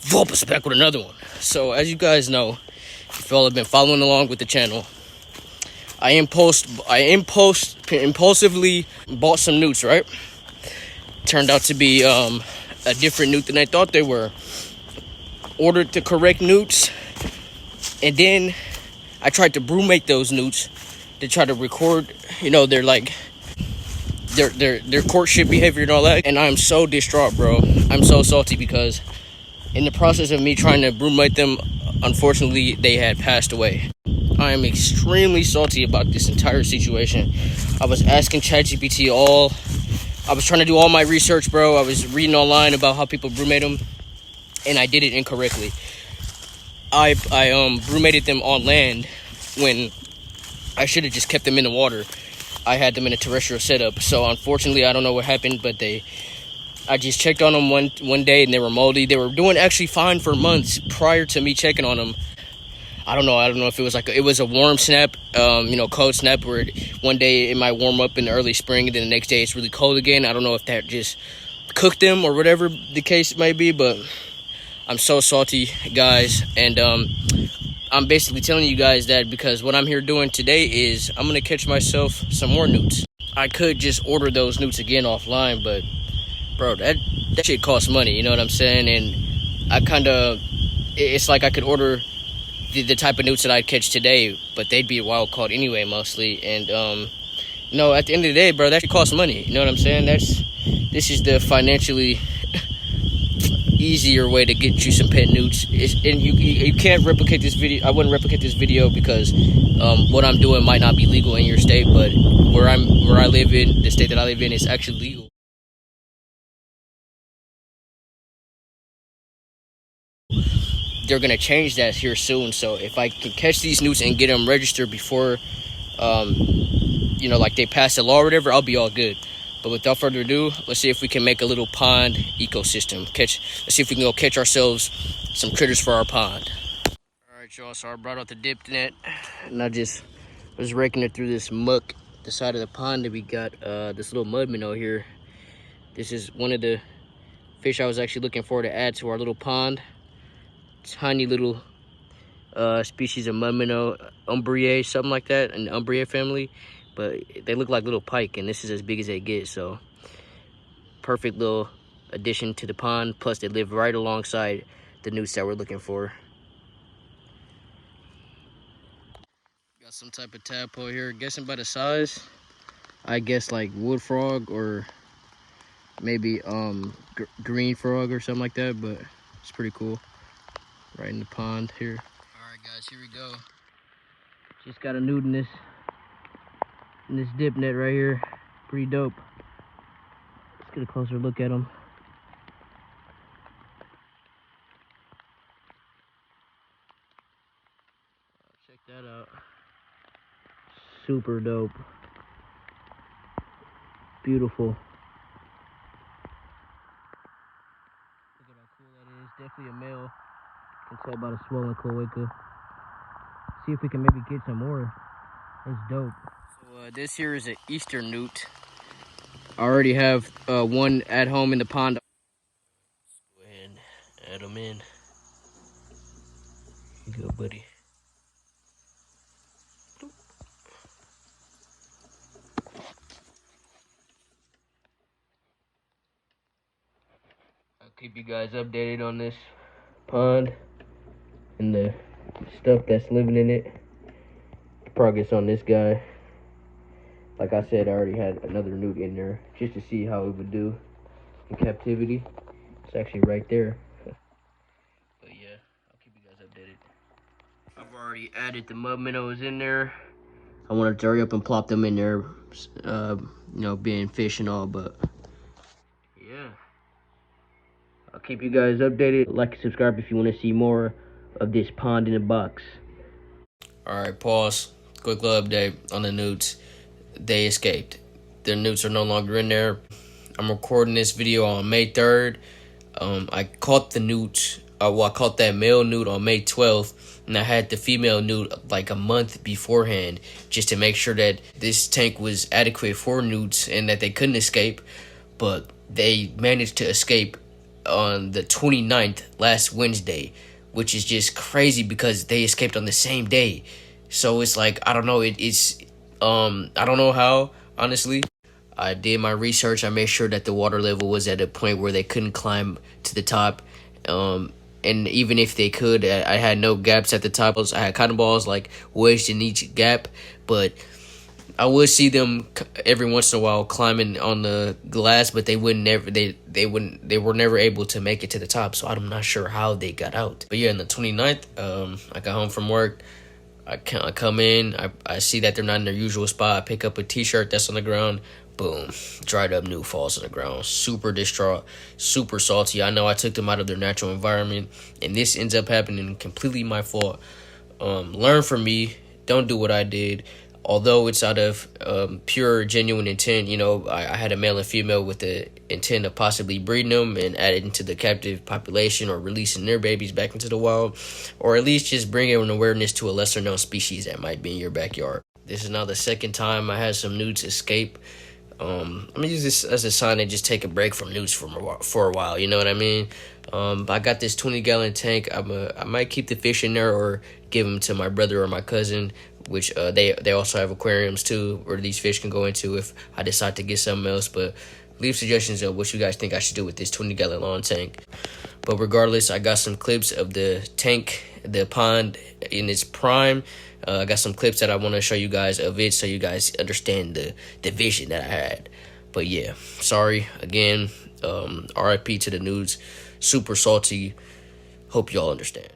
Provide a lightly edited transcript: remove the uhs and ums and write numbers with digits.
Vulpus back with another one. So as you guys know, if y'all have been following along with the channel, I impulsively bought some newts, right? Turned out to be a different newt than I thought they were. Ordered the correct newts, and then I tried to brewmate those newts to try to record, their their courtship behavior and all that. And I'm so distraught, bro. I'm so salty because in the process of me trying to brewmate them, unfortunately, they had passed away. I am extremely salty about this entire situation. I was asking ChatGPT I was trying to do all my research, bro. I was reading online about how people brewmate them, and I did it incorrectly. I brewmated them on land when I should have just kept them in the water. I had them in a terrestrial setup. So unfortunately, I don't know what happened, but I just checked on them one day and they were moldy. They were doing actually fine for months prior to me checking on them. I don't know if it was it was a warm snap, cold snap, where one day it might warm up in the early spring and then the next day it's really cold again. I don't know if that just cooked them or whatever the case may be, but I'm so salty, guys. And I'm basically telling you guys that because what I'm here doing today is I'm going to catch myself some more newts. I could just order those newts again offline, but bro, that shit costs money, you know what I'm saying? And it's like I could order the type of newts that I'd catch today, but they'd be wild caught anyway, mostly. And at the end of the day, bro, that shit costs money, you know what I'm saying? This is the financially easier way to get you some pet newts. And you can't replicate this video. I wouldn't replicate this video because what I'm doing might not be legal in your state, but where I live in, the state that I live in, is actually legal. They're gonna change that here soon, so if I can catch these newts and get them registered before they pass the law or whatever, I'll be all good. But without further ado, let's see if we can make a little pond ecosystem. Let's see if we can go catch ourselves some critters for our pond. All right, y'all, so I brought out the dip net, and I just was raking it through this muck, the side of the pond that we got. This little mud minnow here. This is one of the fish I was actually looking for to add to our little pond. Tiny little species of mud minnow, Umbriae, something like that, an Umbriae family. But they look like little pike, and this is as big as they get, so perfect little addition to the pond. Plus they live right alongside the newts that we're looking for. Got some type of tadpole here. Guessing by the size, I guess like wood frog or maybe green frog or something like that, but it's pretty cool. Right in the pond here. All right, guys, here we go. Just got a newt in this dip net right here. Pretty dope. Let's get a closer look at them. Check that out. Super dope. Beautiful. Look at how cool that is. Definitely a male. You can tell by the swollen cloaca. See if we can maybe get some more. That's dope. So this here is an eastern newt. I already have one at home in the pond. Go ahead and add them in. Here you go, buddy. I'll keep you guys updated on this pond and the stuff that's living in it. Progress on this guy. Like I said, I already had another newt in there just to see how it would do in captivity. It's actually right there. But yeah, I'll keep you guys updated. I've already added the mud minnows in there. I wanted to hurry up and plop them in there, being fish and all, but yeah. I'll keep you guys updated. Like and subscribe if you want to see more of this pond in a box. All right, pause. Quick little update on the newts. They escaped. Their newts are no longer in there. I'm recording this video on May 3rd. I caught the newt. I caught that male newt on May 12th, and I had the female newt like a month beforehand just to make sure that this tank was adequate for newts and that they couldn't escape. But they managed to escape on the 29th, last Wednesday, which is just crazy because they escaped on the same day. So it's like, I don't know, I don't know how, honestly. I did my research. I made sure that the water level was at a point where they couldn't climb to the top. And even if they could, I had no gaps at the top. I had cotton balls like wedged in each gap, but I would see them every once in a while climbing on the glass, but they were never able to make it to the top. So I'm not sure how they got out. But yeah, on the 29th, I got home from work. I come in, I see that they're not in their usual spot. I pick up a t-shirt that's on the ground. Boom, dried up new falls on the ground. Super distraught, super salty. I know I took them out of their natural environment, and this ends up happening completely my fault. Learn from me. Don't do what I did. Although it's out of pure, genuine intent, I had a male and female with the intent of possibly breeding them and adding into the captive population or releasing their babies back into the wild, or at least just bringing an awareness to a lesser-known species that might be in your backyard. This is now the second time I had some newts escape. I'm gonna use this as a sign to just take a break from newts for a while. You know what I mean? I got this 20-gallon tank. I might keep the fish in there or give them to my brother or my cousin, which they also have aquariums too, where these fish can go into if I decide to get something else. But leave suggestions of what you guys think I should do with this 20-gallon long tank. But regardless, I got some clips of the tank, the pond in its prime. I got some clips that I want to show you guys of it so you guys understand the vision that I had. But yeah, sorry again. RIP to the nudes. Super salty. Hope y'all understand.